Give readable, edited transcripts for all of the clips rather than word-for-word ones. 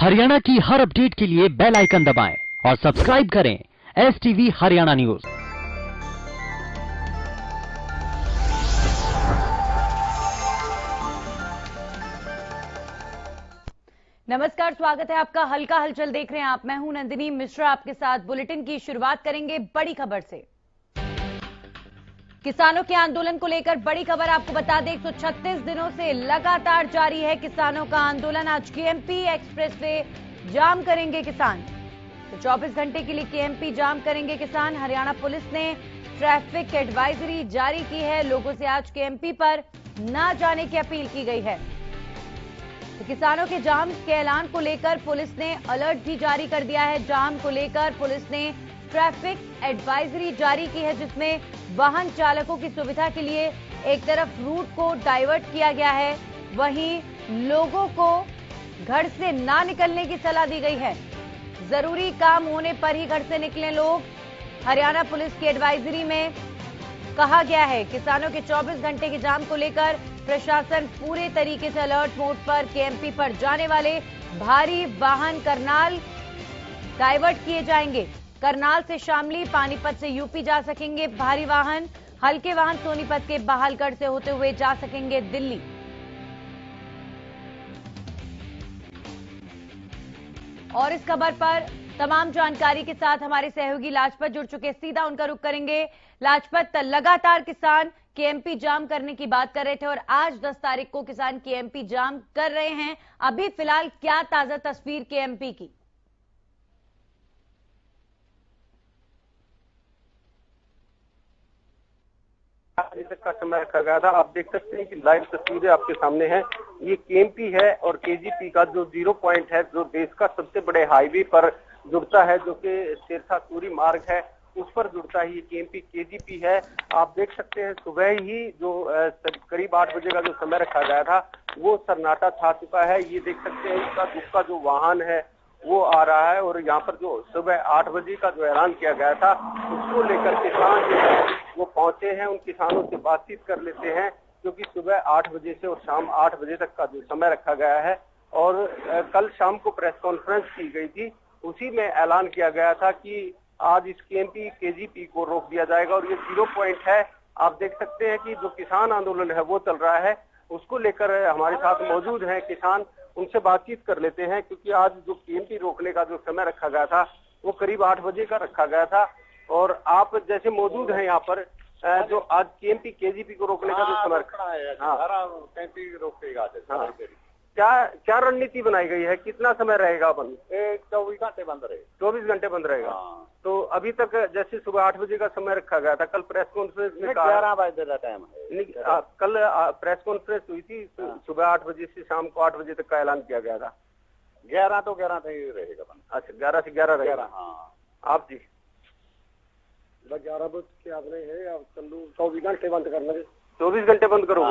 हरियाणा की हर अपडेट के लिए बेल आइकन दबाएं और सब्सक्राइब करें STV हरियाणा न्यूज। नमस्कार, स्वागत है आपका। हल्का हलचल देख रहे हैं आप। मैं हूं नंदिनी मिश्रा, आपके साथ बुलेटिन की शुरुआत करेंगे बड़ी खबर से। किसानों के आंदोलन को लेकर बड़ी खबर आपको बता दें, 136 दिनों से लगातार जारी है किसानों का आंदोलन। आज केएमपी एक्सप्रेस वे जाम करेंगे किसान। तो 24 घंटे के लिए केएमपी जाम करेंगे किसान। हरियाणा पुलिस ने ट्रैफिक एडवाइजरी जारी की है। लोगों से आज केएमपी पर न जाने की अपील की गई है। तो किसानों के जाम के ऐलान को लेकर पुलिस ने अलर्ट भी जारी कर दिया है। जाम को लेकर पुलिस ने ट्रैफिक एडवाइजरी जारी की है, जिसमें वाहन चालकों की सुविधा के लिए एक तरफ रूट को डाइवर्ट किया गया है, वहीं लोगों को घर से ना निकलने की सलाह दी गई है। जरूरी काम होने पर ही घर से निकलें लोग। हरियाणा पुलिस की एडवाइजरी में कहा गया है किसानों के 24 घंटे के जाम को लेकर प्रशासन पूरे तरीके से अलर्ट मोड पर। केएमपी पर जाने वाले भारी वाहन करनाल डाइवर्ट किए जाएंगे। करनाल से शामली, पानीपत से यूपी जा सकेंगे भारी वाहन। हल्के वाहन सोनीपत के बहालगढ़ से होते हुए जा सकेंगे दिल्ली। और इस खबर पर तमाम जानकारी के साथ हमारे सहयोगी लाजपत जुड़ चुके, सीधा उनका रुख करेंगे। लाजपत, लगातार किसान केएमपी जाम करने की बात कर रहे थे और आज 10 तारीख को किसान केएमपी जाम कर रहे हैं। अभी फिलहाल क्या ताजा तस्वीर केएमपी की? तक का समय रखा गया था। आप देख सकते हैं कि लाइव तस्वीरें आपके सामने हैं। ये केएमपी है और केजीपी का जो 0 पॉइंट है, जो देश का सबसे बड़े हाईवे पर जुड़ता है, जो कि सिरसा सूरी मार्ग है, उस पर जुड़ता है। ये केएमपी केजीपी है। आप देख सकते हैं सुबह ही जो करीब 8 बजे का जो समय रखा गया था, वो सन्नाटा छा चुका है। ये देख सकते हैं उसका जो वाहन है वो आ रहा है और यहाँ पर जो सुबह 8 बजे का जो ऐलान किया गया था, उसको लेकर किसान जो है वो पहुंचे हैं। उन किसानों से बातचीत कर लेते हैं, क्योंकि सुबह 8 बजे से और शाम 8 बजे तक का जो समय रखा गया है और कल शाम को प्रेस कॉन्फ्रेंस की गई थी। उसी में ऐलान किया गया था कि आज इस केएमपी केजीपी को रोक दिया जाएगा और ये 0 पॉइंट है। आप देख सकते हैं कि जो किसान आंदोलन है वो चल रहा है, उसको लेकर हमारे साथ मौजूद हैं किसान। उनसे बातचीत कर लेते हैं, क्योंकि आज जो केएमपी रोकने का जो समय रखा गया था वो करीब 8 बजे का रखा गया था। और आप जैसे मौजूद हैं यहाँ पर, जो आज केएमपी केजीपी को रोकने का जो समय रखा है, क्या रणनीति बनाई गई है? कितना समय रहेगा बंद? 24 घंटे बंद रहेगा। 24 घंटे बंद रहेगा। तो अभी तक जैसे सुबह 8 बजे का समय रखा गया था, कल प्रेस कॉन्फ्रेंस में 11 बजे का टाइम है। कल प्रेस कॉन्फ्रेंस हुई थी, सुबह 8 बजे से शाम को 8 बजे तक का ऐलान किया गया था। 11 तो 11 तक ही रहेगा बंद। अच्छा, 11 से 11 रहेगा। आप जी 11 बजे के आपने है, 24 घंटे बंद करना है। 24 घंटे बंद करोगे?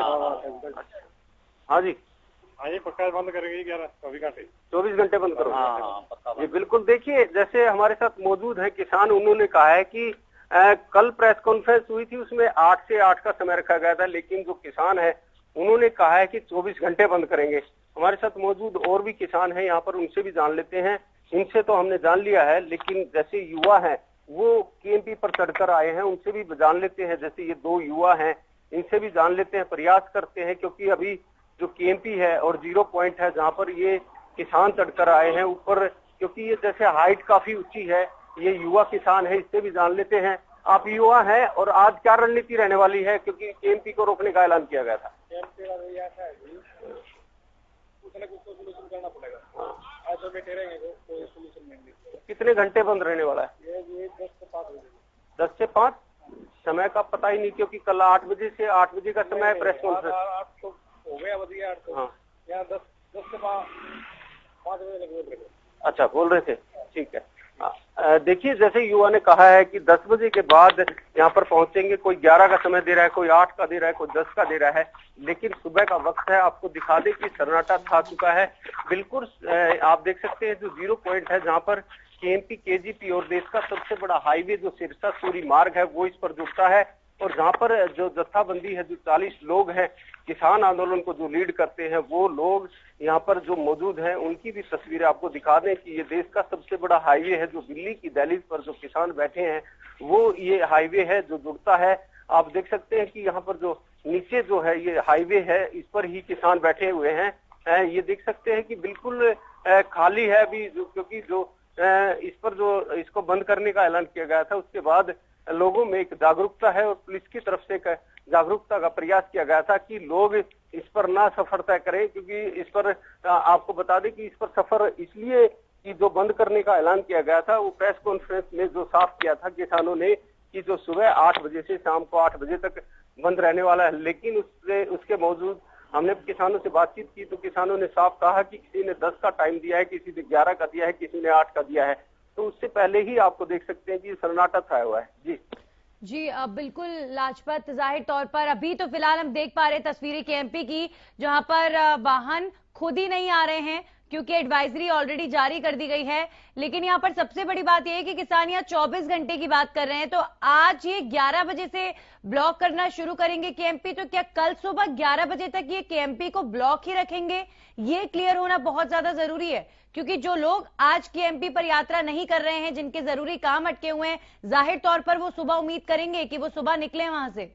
हाँ जी, पक्का बंद करेंगे। 24 घंटे 24 घंटे बंद करोगे? ये बिल्कुल। देखिए, जैसे हमारे साथ मौजूद है किसान, उन्होंने कहा है कि कल प्रेस कॉन्फ्रेंस हुई थी, उसमें 8 से 8 का समय रखा गया था, लेकिन जो किसान है उन्होंने कहा है कि 24 घंटे बंद करेंगे। हमारे साथ मौजूद और भी किसान हैं यहाँ पर, उनसे भी जान लेते हैं। इनसे तो हमने जान लिया है, लेकिन जैसे युवा है वो केएमपी पर चढ़कर आए हैं, उनसे भी जान लेते हैं। जैसे ये 2 युवा हैं, इनसे भी जान लेते हैं, प्रयास करते हैं, क्योंकि अभी जो केएमपी है और 0 पॉइंट है जहां पर ये किसान चढ़कर आए हैं ऊपर, क्योंकि ये जैसे हाइट काफी ऊंची है। ये युवा किसान है, इससे भी जान लेते हैं। आप युवा हैं और आज क्या रणनीति रहने वाली है, क्योंकि केएमपी को रोकने का ऐलान किया गया था? सोल्यूशन करना पड़ेगा। आज तो बैठे रहेंगे, कोई सोल्यूशन नहीं। कितने घंटे बंद रहने वाला है? ये 10 से 5 बजे। 10 से 5? समय का पता ही नहीं, क्योंकि कल 8 बजे से 8 बजे का समय है प्रेस कॉन्फ्रेंस। 8 तो हो गया, बज गया 8 तो। हाँ, यहाँ 10 से 5 बजे लगे। अच्छा, बोल रहे थे, ठीक है। देखिए, जैसे युवा ने कहा है कि 10 बजे के बाद यहाँ पर पहुंचेंगे। कोई 11 का समय दे रहा है, कोई 8 का दे रहा है, कोई 10 का दे रहा है, लेकिन सुबह का वक्त है। आपको दिखा दें कि सन्नाटा छा चुका है। बिल्कुल आप देख सकते हैं जो 0 पॉइंट है, जहाँ पर केएमपी केजीपी और देश का सबसे बड़ा हाईवे जो सिरसा सूरी मार्ग है वो इस पर जुड़ता है। और जहां पर जो जत्थाबंदी है, जो 40 लोग हैं किसान आंदोलन को जो लीड करते हैं, वो लोग यहाँ पर जो मौजूद हैं, उनकी भी तस्वीरें आपको दिखा दें कि ये देश का सबसे बड़ा हाईवे है, जो दिल्ली की दहलीज पर जो किसान बैठे हैं, वो ये हाईवे है जो जुड़ता है। आप देख सकते हैं कि यहाँ पर जो नीचे जो है ये हाईवे है, इस पर ही किसान बैठे हुए हैं। ये देख सकते हैं कि बिल्कुल खाली है अभी, क्योंकि जो इस पर जो इसको बंद करने का ऐलान किया गया था, उसके बाद लोगों में एक जागरूकता है और पुलिस की तरफ से एक जागरूकता का प्रयास किया गया था कि लोग इस पर ना सफर तय करें, क्योंकि इस पर आपको बता दें कि इस पर सफर इसलिए कि जो बंद करने का ऐलान किया गया था, वो प्रेस कॉन्फ्रेंस में जो साफ किया था किसानों ने कि जो सुबह 8 बजे से शाम को 8 बजे तक बंद रहने वाला है। लेकिन उसके बावजूद हमने किसानों से बातचीत की तो किसानों ने साफ कहा कि किसी ने 10 का टाइम दिया है, किसी ने 11 का दिया है, किसी ने 8 का दिया है। तो उससे पहले ही आपको देख सकते हैं कि सन्नाटा छाया हुआ है। जी बिल्कुल लाजपत, जाहिर तौर पर अभी तो फिलहाल हम देख पा रहे हैं तस्वीरें केएमपी की, जहां पर वाहन खुद ही नहीं आ रहे हैं क्योंकि एडवाइजरी ऑलरेडी जारी कर दी गई है। लेकिन यहाँ पर सबसे बड़ी बात यह है कि किसान यहाँ 24 घंटे की बात कर रहे हैं, तो आज ये 11 बजे से ब्लॉक करना शुरू करेंगे केएमपी, तो क्या कल सुबह 11 बजे तक ये केएमपी को ब्लॉक ही रखेंगे? ये क्लियर होना बहुत ज्यादा जरूरी है, क्योंकि जो लोग आज केएमपी पर यात्रा नहीं कर रहे हैं, जिनके जरूरी काम अटके हुए हैं, जाहिर तौर पर वो सुबह उम्मीद करेंगे कि वो सुबह निकले वहां से।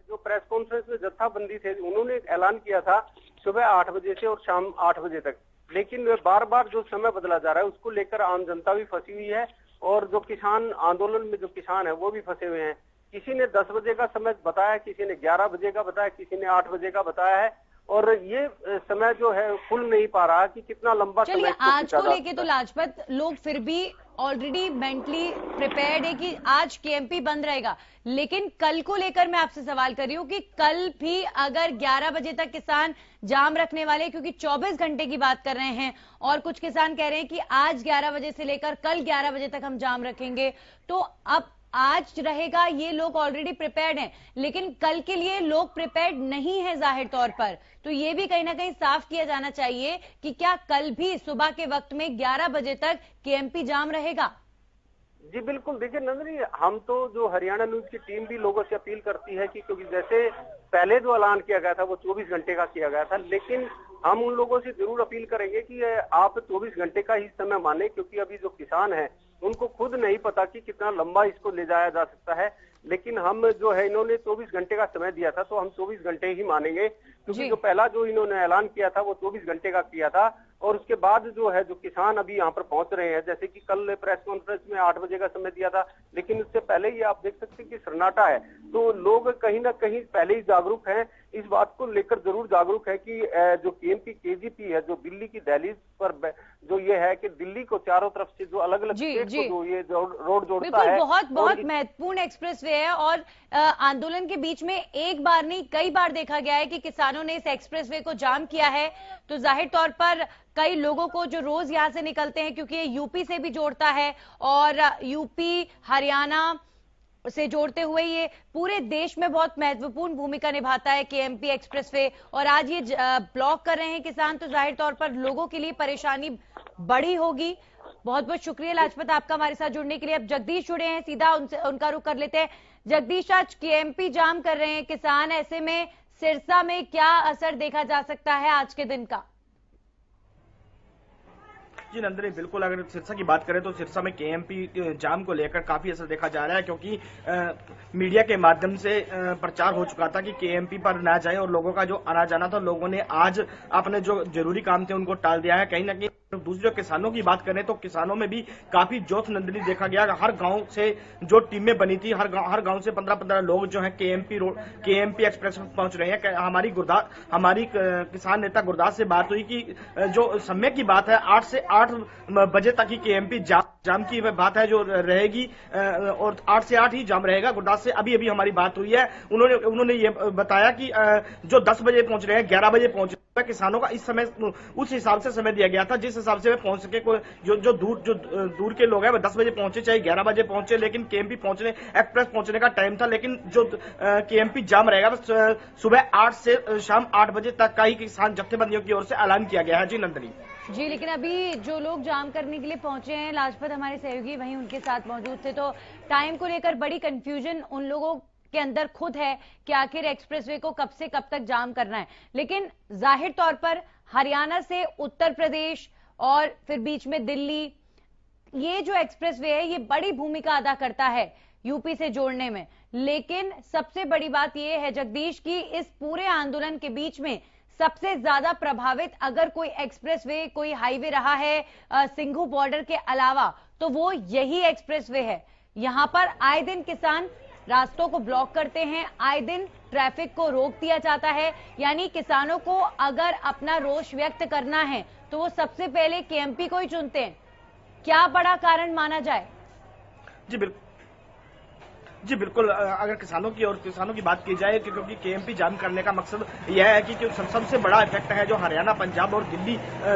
जो प्रेस कॉन्फ्रेंस में जत्थाबंदी थे, उन्होंने ऐलान किया था सुबह 8 बजे से और शाम 8 बजे तक, लेकिन बार बार जो समय बदला जा रहा है उसको लेकर आम जनता भी फंसी हुई है और जो किसान आंदोलन में जो किसान है वो भी फंसे हुए हैं। किसी ने 10 बजे का समय बताया, किसी ने 11 बजे का बताया, किसी ने 8 बजे का बताया है, और ये समय जो है खुल नहीं पा रहा कि कितना लंबा समय। चलिए, आज को लेके तो लाजपत लोग फिर भी ऑलरेडी मेंटली प्रिपेयर्ड है कि आज केएमपी बंद रहेगा, लेकिन कल को लेकर मैं आपसे सवाल कर रही हूँ कि कल भी अगर 11 बजे तक किसान जाम रखने वाले, क्योंकि 24 घंटे की बात कर रहे हैं और कुछ किसान कह रहे हैं कि आज 11 बजे से लेकर कल 11 बजे तक हम जाम रखेंगे, तो अब आज रहेगा, ये लोग ऑलरेडी प्रिपेयर्ड हैं, लेकिन कल के लिए लोग प्रिपेयर्ड नहीं है जाहिर तौर पर। तो ये भी कहीं ना कहीं साफ किया जाना चाहिए कि क्या कल भी सुबह के वक्त में 11 बजे तक केएमपी जाम रहेगा? जी बिल्कुल, देखिए नंदनी, हम तो जो हरियाणा न्यूज की टीम भी लोगों से अपील करती है कि क्योंकि जैसे पहले जो ऐलान किया गया था वो 24 घंटे का किया गया था, लेकिन हम उन लोगों से जरूर अपील करेंगे कि आप 24 घंटे का ही समय माने, क्योंकि अभी जो किसान है उनको खुद नहीं पता कि कितना लंबा इसको ले जाया जा सकता है। लेकिन हम जो है, इन्होंने 24 घंटे का समय दिया था तो हम 24 घंटे ही मानेंगे, क्योंकि जो पहला जो इन्होंने ऐलान किया था वो 24 घंटे का किया था। और उसके बाद जो है जो किसान अभी यहाँ पर पहुंच रहे हैं, जैसे कि कल प्रेस कॉन्फ्रेंस में 8 बजे का समय दिया था, लेकिन उससे पहले ही आप देख सकते हैं कि सन्नाटा है। तो लोग कहीं ना कहीं पहले ही जागरूक हैं, इस बात को लेकर जरूर जागरूक है कि जो केएमपी केजीपी है, जो दिल्ली की दहलीज पर जो ये है कि दिल्ली को चारों तरफ से जो अलग अलग स्टेट को जो ये रोड जोड़ता है, बहुत महत्वपूर्ण एक्सप्रेसवे है। और आंदोलन के बीच में एक बार नहीं कई बार देखा गया है कि किसानों ने इस एक्सप्रेसवे को जाम किया है, तो जाहिर तौर पर कई लोगों को जो रोज यहां से निकलते हैं, क्योंकि ये यूपी से भी जोड़ता है और यूपी हरियाणा से जोड़ते हुए ये पूरे देश में बहुत महत्वपूर्ण भूमिका निभाता है केएमपी एक्सप्रेसवे, और आज ये ब्लॉक कर रहे हैं किसान, तो जाहिर तौर पर लोगों के लिए परेशानी बड़ी होगी। बहुत बहुत शुक्रिया लाजपत आपका हमारे साथ जुड़ने के लिए। अब जगदीश जुड़े हैं, सीधा उनका रुख कर लेते हैं। जगदीश, आज केएमपी जाम कर रहे हैं किसान, ऐसे में सिरसा में क्या असर देखा जा सकता है आज के दिन का? जी नंदनी, बिल्कुल, अगर सिरसा की बात करें तो सिरसा में केएमपी जाम को लेकर काफी असर देखा जा रहा है, क्योंकि मीडिया के माध्यम से प्रचार हो चुका था कि केएमपी पर ना जाए और लोगों का जो आना जाना था, लोगों ने आज अपने जो जरूरी काम थे उनको टाल दिया है। कहीं ना कहीं दूसरे किसानों की बात करें तो किसानों में भी काफी जोश नंदनी देखा गया। हर गांव से जो टीमें बनी थी, हर गांव से 15-15 लोग जो हैं केएमपी एक्सप्रेस में पहुंच रहे हैं। हमारी किसान नेता गुरदास से बात हुई कि जो समय की बात है 8 से 8 बजे तक ही केएमपी जाम की बात है जो रहेगी, और 8 से 8 ही जाम रहेगा। गुरदास से अभी हमारी बात हुई है, उन्होंने ये बताया कि जो 10 बजे पहुंच रहे हैं 11 बजे पहुंच रहे हैं, किसानों का इस समय उस हिसाब से समय दिया गया था जिस हिसाब से वे पहुंच सके। जो दूर के लोग हैं वो 10 बजे पहुंचे, चाहे 11 बजे पहुंचे, लेकिन केएमपी एक्सप्रेस पहुंचने का टाइम था। लेकिन जो केएमपी जाम रहेगा सुबह 8 से शाम 8 बजे तक का ही किसान जत्थेबंदियों की ओर से ऐलान किया गया है। जी नंदनी। जी, लेकिन अभी जो लोग जाम करने के लिए पहुंचे हैं, लाजपत हमारे सहयोगी वहीं उनके साथ मौजूद थे, तो टाइम को लेकर बड़ी कंफ्यूजन उन लोगों के अंदर खुद है कि आखिर एक्सप्रेसवे को कब से कब तक जाम करना है। लेकिन जाहिर तौर पर हरियाणा से उत्तर प्रदेश और फिर बीच में दिल्ली, ये जो एक्सप्रेसवे है ये बड़ी भूमिका अदा करता है यूपी से जोड़ने में। लेकिन सबसे बड़ी बात यह है जगदीश की इस पूरे आंदोलन के बीच में सबसे ज्यादा प्रभावित अगर कोई एक्सप्रेसवे, कोई हाईवे रहा है सिंघू बॉर्डर के अलावा, तो वो यही एक्सप्रेसवे है। यहां पर आए दिन किसान रास्तों को ब्लॉक करते हैं, आए दिन ट्रैफिक को रोक दिया जाता है। यानी किसानों को अगर अपना रोष व्यक्त करना है तो वो सबसे पहले केएमपी को ही चुनते हैं। क्या बड़ा कारण माना जाए? जी बिल्कुल, अगर किसानों की बात की जाए क्योंकि केएमपी जाम करने का मकसद यह है कि सबसे बड़ा इफेक्ट है जो हरियाणा, पंजाब और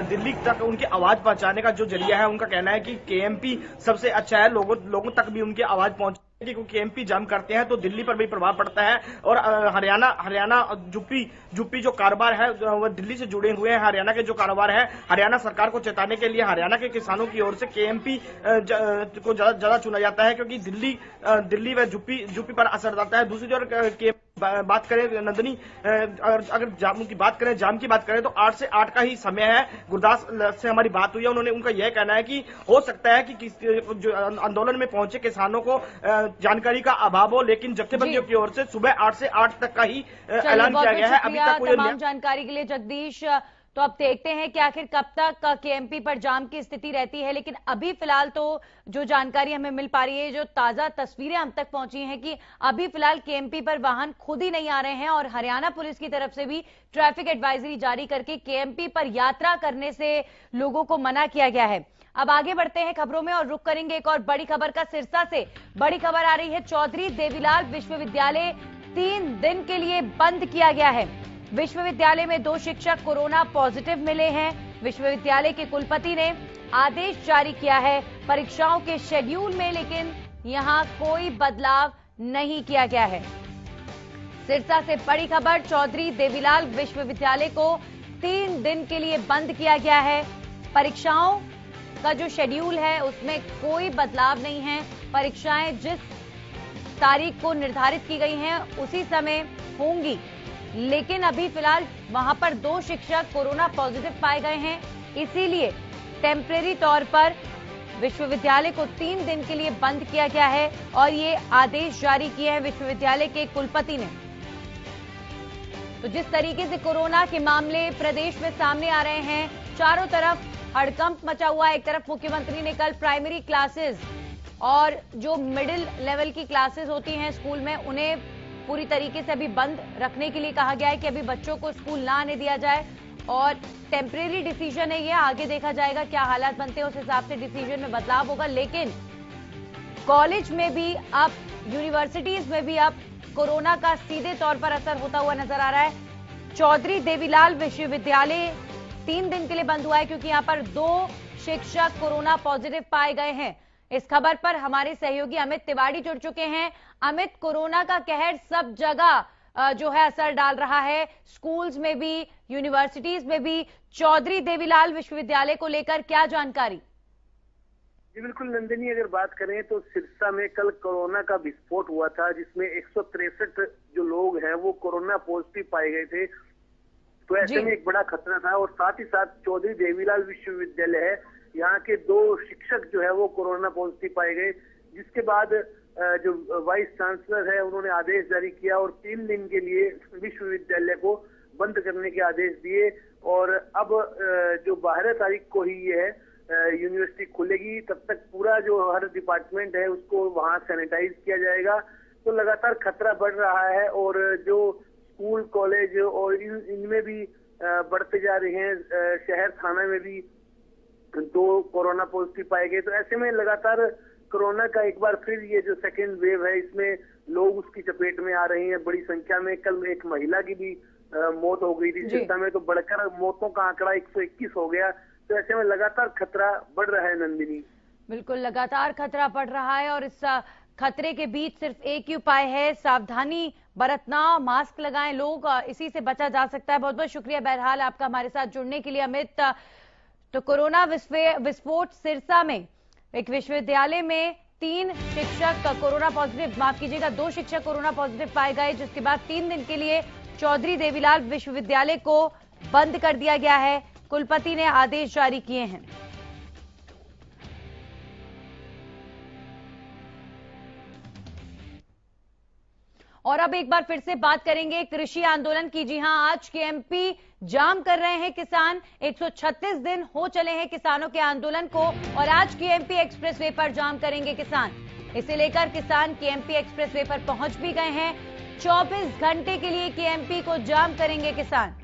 दिल्ली तक उनकी आवाज पहुंचाने का जो जरिया है। उनका कहना है कि केएमपी सबसे अच्छा है, लोगों तक भी उनकी आवाज पहुंच क्योंकि केएमपी जाम करते हैं तो दिल्ली पर भी प्रभाव पड़ता है। और हरियाणा यूपी जो कारोबार है वो दिल्ली से जुड़े हुए हैं। हरियाणा के जो कारोबार है, हरियाणा सरकार को चेताने के लिए हरियाणा के किसानों की ओर से केएमपी को ज्यादा चुना जाता है क्योंकि दिल्ली व यूपी पर असर डालता है। दूसरी ओर बात करें नंदिनी, अगर जाम की बात करें तो 8 से 8 का ही समय है। गुरदास से हमारी बात हुई है, उनका यह कहना है कि हो सकता है कि जो आंदोलन में पहुंचे किसानों को जानकारी का अभाव हो, लेकिन जत्थेबंदियों की ओर से सुबह 8 से 8 तक का ही ऐलान किया गया है। अभी तक तमाम जानकारी के लिए जगदीश। तो अब देखते हैं कि आखिर कब तक केएमपी पर जाम की स्थिति रहती है। लेकिन अभी फिलहाल तो जो जानकारी हमें मिल पा रही है, जो ताजा तस्वीरें हम तक पहुंची हैं कि अभी फिलहाल केएमपी पर वाहन खुद ही नहीं आ रहे हैं और हरियाणा पुलिस की तरफ से भी ट्रैफिक एडवाइजरी जारी करके केएमपी पर यात्रा करने से लोगों को मना किया गया है। अब आगे बढ़ते हैं खबरों में और रुक करेंगे एक और बड़ी खबर का। सिरसा से बड़ी खबर आ रही है। चौधरी देवीलाल विश्वविद्यालय 3 दिन के लिए बंद किया गया है। विश्वविद्यालय में 2 शिक्षक कोरोना पॉजिटिव मिले हैं। विश्वविद्यालय के कुलपति ने आदेश जारी किया है परीक्षाओं के शेड्यूल में, लेकिन यहां कोई बदलाव नहीं किया गया है। सिरसा से बड़ी खबर, चौधरी देवीलाल विश्वविद्यालय को 3 दिन के लिए बंद किया गया है। परीक्षाओं का जो शेड्यूल है उसमें कोई बदलाव नहीं है। परीक्षाएं जिस तारीख को निर्धारित की गई हैं उसी समय होंगी, लेकिन अभी फिलहाल वहां पर 2 शिक्षक कोरोना पॉजिटिव पाए गए हैं, इसीलिए टेम्परेरी तौर पर विश्वविद्यालय को 3 दिन के लिए बंद किया गया है और ये आदेश जारी किए हैं विश्वविद्यालय के कुलपति ने। तो जिस तरीके से कोरोना के मामले प्रदेश में सामने आ रहे हैं, चारों तरफ हड़कंप मचा हुआ है। एक तरफ मुख्यमंत्री ने कल प्राइमरी क्लासेस और जो मिडिल लेवल की क्लासेस होती हैं स्कूल में, उन्हें पूरी तरीके से अभी बंद रखने के लिए कहा गया है कि अभी बच्चों को स्कूल ना आने दिया जाए और टेम्परेरी डिसीजन है ये, आगे देखा जाएगा क्या हालात बनते हैं उस हिसाब से डिसीजन में बदलाव होगा। लेकिन कॉलेज में भी अब, यूनिवर्सिटीज में भी अब कोरोना का सीधे तौर पर असर होता हुआ नजर आ रहा है। चौधरी देवीलाल विश्वविद्यालय 3 दिन के लिए बंद हुआ है क्योंकि यहां पर 2 शिक्षक कोरोना पॉजिटिव पाए गए हैं। इस खबर पर हमारे सहयोगी अमित तिवारी जुड़ चुके हैं। अमित, कोरोना का कहर सब जगह जो है असर डाल रहा है, स्कूल्स में भी, यूनिवर्सिटीज में भी। चौधरी देवीलाल विश्वविद्यालय को लेकर क्या जानकारी? जी बिल्कुल नंदिनी, अगर बात करें तो सिरसा में कल कोरोना का विस्फोट हुआ था जिसमें 163 जो लोग हैं वो कोरोना पॉजिटिव पाए गए थे। तो ऐसे में एक बड़ा खतरा था और साथ ही साथ चौधरी देवीलाल विश्वविद्यालय है, यहाँ के 2 शिक्षक जो है वो कोरोना पॉजिटिव पाए गए, जिसके बाद जो वाइस चांसलर है उन्होंने आदेश जारी किया और 3 दिन के लिए विश्वविद्यालय को बंद करने के आदेश दिए। और अब जो 12 तारीख को ही ये है यूनिवर्सिटी खुलेगी, तब तक पूरा जो हर डिपार्टमेंट है उसको वहां सैनिटाइज किया जाएगा। तो लगातार खतरा बढ़ रहा है और जो स्कूल, कॉलेज और इनमें भी बढ़ते जा रहे हैं। शहर थाना में भी 2 कोरोना पॉजिटिव पाए गए। तो ऐसे में लगातार कोरोना का एक बार फिर ये जो सेकेंड वेव है इसमें लोग उसकी चपेट में आ रहे हैं बड़ी संख्या में। कल एक महिला की भी मौत हो गई थी सिरसा में, तो बढ़कर मौतों का आंकड़ा 121 हो गया। तो ऐसे में लगातार खतरा बढ़ रहा है नंदिनी। बिल्कुल, लगातार खतरा बढ़ रहा है और इस खतरे के बीच सिर्फ एक ही उपाय है, सावधानी बरतना, मास्क लगाएं लोग, इसी से बचा जा सकता है। बहुत बहुत शुक्रिया बहरहाल आपका हमारे साथ जुड़ने के लिए अमित। तो कोरोना विस्फोट सिरसा में एक विश्वविद्यालय में 3 शिक्षक कोरोना पॉजिटिव, माफ कीजिएगा 2 शिक्षक कोरोना पॉजिटिव पाए गए, जिसके बाद 3 दिन के लिए चौधरी देवीलाल विश्वविद्यालय को बंद कर दिया गया है। कुलपति ने आदेश जारी किए हैं। और अब एक बार फिर से बात करेंगे कृषि आंदोलन की। जी हां, आज केएमपी जाम कर रहे हैं किसान। 136 दिन हो चले हैं किसानों के आंदोलन को और आज केएमपी एक्सप्रेसवे पर जाम करेंगे किसान। इसे लेकर किसान केएमपी एक्सप्रेसवे पर पहुंच भी गए हैं। 24 घंटे के लिए केएमपी को जाम करेंगे किसान।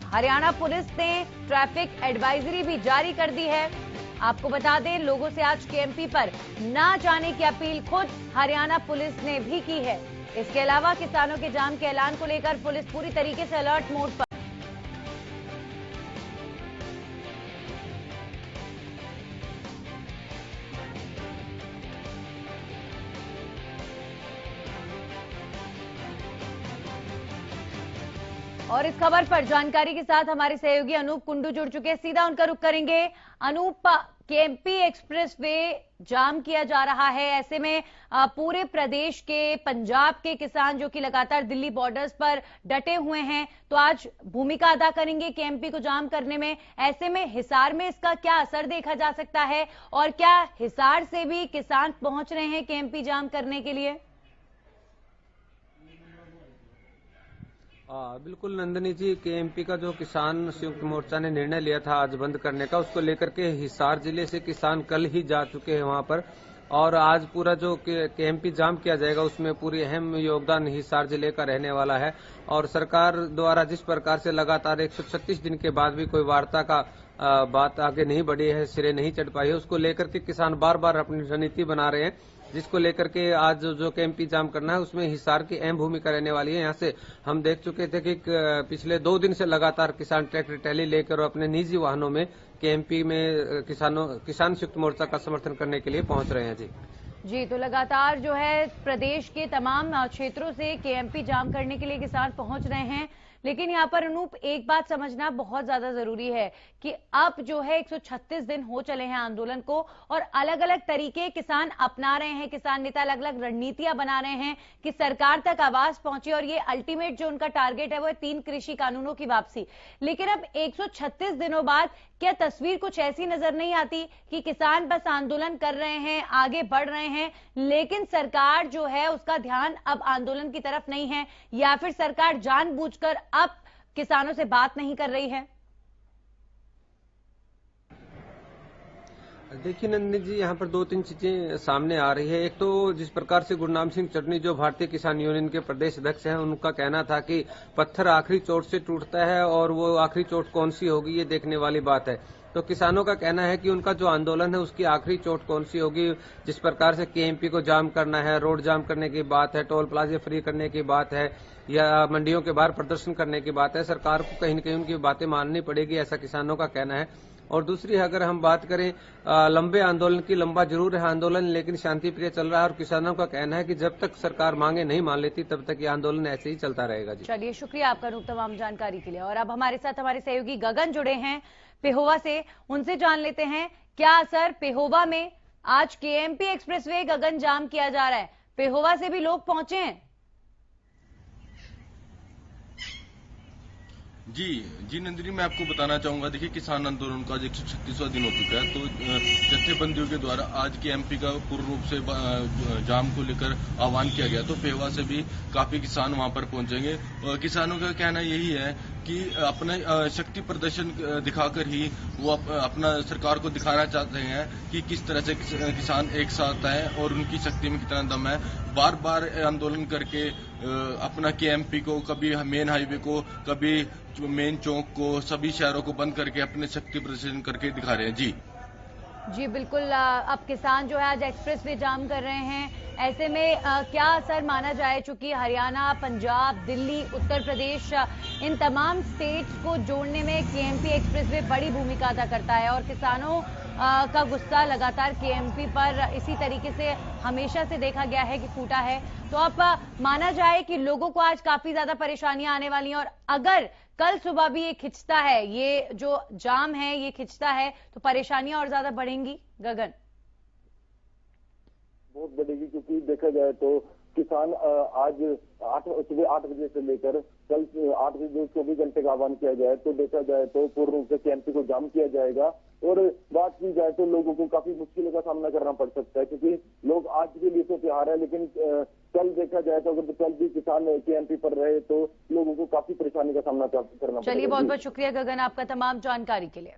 हरियाणा पुलिस ने ट्रैफिक एडवाइजरी भी जारी कर दी है। आपको बता दें, लोगों से आज केएमपी पर ना जाने की अपील खुद हरियाणा पुलिस ने भी की है। इसके अलावा किसानों के जाम के ऐलान को लेकर पुलिस पूरी तरीके से अलर्ट मोड पर। और इस खबर पर जानकारी के साथ हमारे सहयोगी अनूप कुंडू जुड़ चुके हैं, सीधा उनका रुख करेंगे। अनूप, केएमपी एक्सप्रेसवे जाम किया जा रहा है, ऐसे में पूरे प्रदेश के, पंजाब के किसान जो कि लगातार दिल्ली बॉर्डर्स पर डटे हुए हैं, तो आज भूमिका अदा करेंगे केएमपी को जाम करने में। ऐसे में हिसार में इसका क्या असर देखा जा सकता है और क्या हिसार से भी किसान पहुंच रहे हैं केएमपी जाम करने के लिए? बिल्कुल नंदिनी जी, केएमपी का जो किसान संयुक्त मोर्चा ने निर्णय लिया था आज बंद करने का, उसको लेकर के हिसार जिले से किसान कल ही जा चुके हैं वहां पर। और आज पूरा जो केएमपी जाम किया जाएगा उसमें पूरी अहम योगदान हिसार जिले का रहने वाला है। और सरकार द्वारा जिस प्रकार से लगातार 136 दिन के बाद भी कोई वार्ता का बात आगे नहीं बढ़ी है, सिरे नहीं चढ़ पाई है, उसको लेकर के किसान बार बार अपनी रणनीति बना रहे हैं, जिसको लेकर के आज जो केएमपी जाम करना है उसमें हिसार की अहम भूमिका रहने वाली है। यहाँ से हम देख चुके थे कि पिछले 2 दिन से लगातार किसान ट्रैक्टर ट्रैली लेकर और अपने निजी वाहनों में केएमपी में किसान संयुक्त मोर्चा का समर्थन करने के लिए पहुंच रहे हैं। जी, तो लगातार जो है प्रदेश के तमाम क्षेत्रों से केएमपी जाम करने के लिए किसान पहुंच रहे हैं। लेकिन यहाँ पर अनूप, एक बात समझना बहुत ज्यादा जरूरी है कि अब जो है 136 दिन हो चले हैं आंदोलन को और अलग अलग तरीके किसान अपना रहे हैं, किसान नेता अलग अलग रणनीतियां बना रहे हैं कि सरकार तक आवाज पहुंचे और ये अल्टीमेट जो उनका टारगेट है वो है 3 कृषि कानूनों की वापसी। लेकिन अब 136 दिनों बाद क्या तस्वीर कुछ ऐसी नजर नहीं आती कि किसान बस आंदोलन कर रहे हैं, आगे बढ़ रहे हैं, लेकिन सरकार जो है उसका ध्यान अब आंदोलन की तरफ नहीं है, या फिर सरकार जानबूझकर अब किसानों से बात नहीं कर रही है? देखिए नंदिनी जी, यहाँ पर 2-3 चीजें सामने आ रही है। एक तो जिस प्रकार से गुरनाम सिंह चटनी जो भारतीय किसान यूनियन के प्रदेश अध्यक्ष हैं, उनका कहना था कि पत्थर आखिरी चोट से टूटता है और वो आखिरी चोट कौन सी होगी ये देखने वाली बात है। तो किसानों का कहना है कि उनका जो आंदोलन है उसकी आखिरी चोट कौन सी होगी। जिस प्रकार से केएमपी को जाम करना है, रोड जाम करने की बात है, टोल प्लाजा फ्री करने की बात है, या मंडियों के बाहर प्रदर्शन करने की बात है, सरकार को कहीं न कहीं उनकी बातें माननी पड़ेगी, ऐसा किसानों का कहना है। और दूसरी अगर हम बात करें लंबे आंदोलन की, लंबा जरूर है आंदोलन लेकिन शांतिप्रिय चल रहा है और किसानों का कहना है कि जब तक सरकार मांगे नहीं मान लेती तब तक ये आंदोलन ऐसे ही चलता रहेगा। जी चलिए, शुक्रिया आपका अनूप तमाम जानकारी के लिए। और अब हमारे साथ हमारे सहयोगी गगन जुड़े हैं पेहोवा से, उनसे जान लेते हैं क्या असर पेहोवा में आज केएमपी एक्सप्रेसवे गगन जाम किया जा रहा है, पेहोवा से भी लोग पहुंचे हैं? जी नंदिनी, मैं आपको बताना चाहूंगा, देखिए किसान आंदोलन का 136वां दिन हो चुका है, तो जत्थेबंदियों के द्वारा आज के एमपी का पूर्ण रूप से जाम को लेकर आह्वान किया गया, तो पेहोवा से भी काफी किसान वहां पर पहुंचेंगे। किसानों का कहना यही है कि अपने शक्ति प्रदर्शन दिखाकर ही वो अपना सरकार को दिखाना चाहते हैं कि किस तरह से किसान एक साथ हैं और उनकी शक्ति में कितना दम है। बार बार आंदोलन करके अपना केएमपी को, कभी मेन हाईवे को, कभी मेन चौक को, सभी शहरों को बंद करके अपने शक्ति प्रदर्शन करके दिखा रहे हैं। जी बिल्कुल, अब किसान जो है आज एक्सप्रेसवे जाम कर रहे हैं। ऐसे में क्या असर माना जाए, चूंकि हरियाणा, पंजाब, दिल्ली, उत्तर प्रदेश, इन तमाम स्टेट्स को जोड़ने में केएमपी एक्सप्रेसवे बड़ी भूमिका अदा करता है और किसानों का गुस्सा लगातार केएमपी पर इसी तरीके से हमेशा से देखा गया है कि फूटा है। तो अब माना जाए कि लोगों को आज काफी ज्यादा परेशानियां आने वाली हैं और अगर कल सुबह भी ये खिंचता है, ये जो जाम है ये खिंचता है, तो परेशानियां और ज्यादा बढ़ेंगी। गगन, बहुत बढ़ेगी, क्योंकि देखा जाए तो किसान आज सुबह 8 बजे से लेकर कल 8 बजे 24 घंटे का आह्वान किया जाए तो देखा जाए तो पूर्ण रूप से केएमपी को जाम किया जाएगा। और बात की जाए तो लोगों को काफी मुश्किलों का सामना करना पड़ सकता है, क्योंकि लोग आज के लिए तो त्योहार है, लेकिन कल देखा जाए तो अगर कल भी किसान केएमपी पर रहे तो लोगों को काफी परेशानी का सामना करना पड़ेगा। चलिए, बहुत बहुत शुक्रिया गगन आपका तमाम जानकारी के लिए।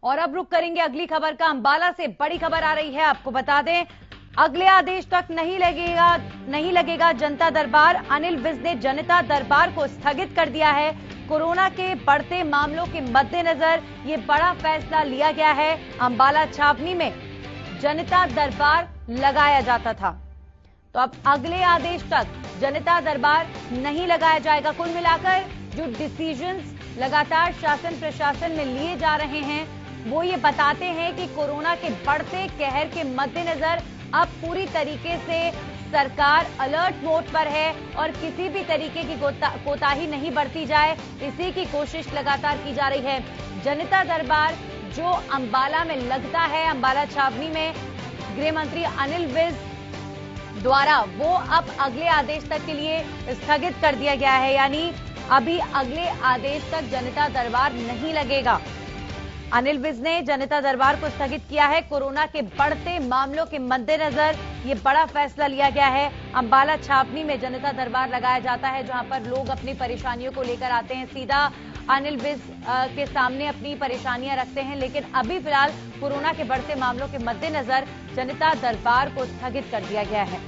और अब रुक करेंगे अगली खबर का। अंबाला से बड़ी खबर आ रही है, आपको बता दें अगले आदेश तक नहीं लगेगा जनता दरबार। अनिल विज ने जनता दरबार को स्थगित कर दिया है। कोरोना के बढ़ते मामलों के मद्देनजर ये बड़ा फैसला लिया गया है। अंबाला छावनी में जनता दरबार लगाया जाता था, तो अब अगले आदेश तक जनता दरबार नहीं लगाया जाएगा। कुल मिलाकर जो डिसीजंस लगातार शासन प्रशासन में लिए जा रहे हैं वो ये बताते हैं कि कोरोना के बढ़ते कहर के मद्देनजर अब पूरी तरीके से सरकार अलर्ट मोड पर है और किसी भी तरीके की कोताही नहीं बरती जाए, इसी की कोशिश लगातार की जा रही है। जनता दरबार जो अंबाला में लगता है, अंबाला छावनी में गृह मंत्री अनिल विज द्वारा, वो अब अगले आदेश तक के लिए स्थगित कर दिया गया है, यानी अभी अगले आदेश तक जनता दरबार नहीं लगेगा। अनिल विज ने जनता दरबार को स्थगित किया है। कोरोना के बढ़ते मामलों के मद्देनजर ये बड़ा फैसला लिया गया है। अंबाला छावनी में जनता दरबार लगाया जाता है, जहां पर लोग अपनी परेशानियों को लेकर आते हैं, सीधा अनिल विज के सामने अपनी परेशानियां रखते हैं। लेकिन अभी फिलहाल कोरोना के बढ़ते मामलों के मद्देनजर जनता दरबार को स्थगित कर दिया गया है।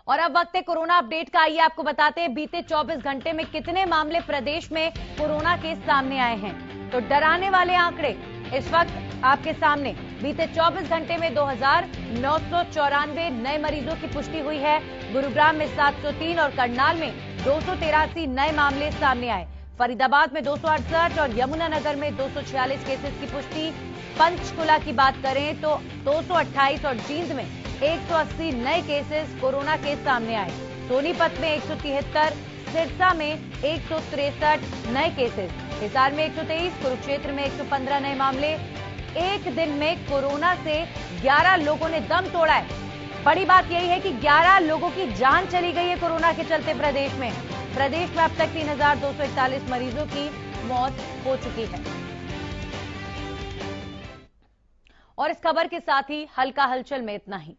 और अब वक्त है कोरोना अपडेट का। आइए आपको बताते हैं बीते 24 घंटे में कितने मामले प्रदेश में कोरोना के सामने आए हैं। तो डराने वाले आंकड़े इस वक्त आपके सामने। बीते 24 घंटे में 2994 नए मरीजों की पुष्टि हुई है। गुरुग्राम में 703 और करनाल में 283 नए मामले सामने आए। फरीदाबाद में 268 और यमुनानगर में 246 केसेस की पुष्टि। पंचकुला की बात करें तो 228 और जींद में 180 नए केसेस कोरोना के सामने आए। सोनीपत में 173, सिरसा में 163 नए केसेस, हिसार में 123, कुरुक्षेत्र में 115 नए मामले। एक दिन में कोरोना से 11 लोगों ने दम तोड़ा है। बड़ी बात यही है कि 11 लोगों की जान चली गई है कोरोना के चलते प्रदेश में। प्रदेश में अब तक 3241 मरीजों की मौत हो चुकी है। और इस खबर के साथ ही हल्का हलचल में इतना ही।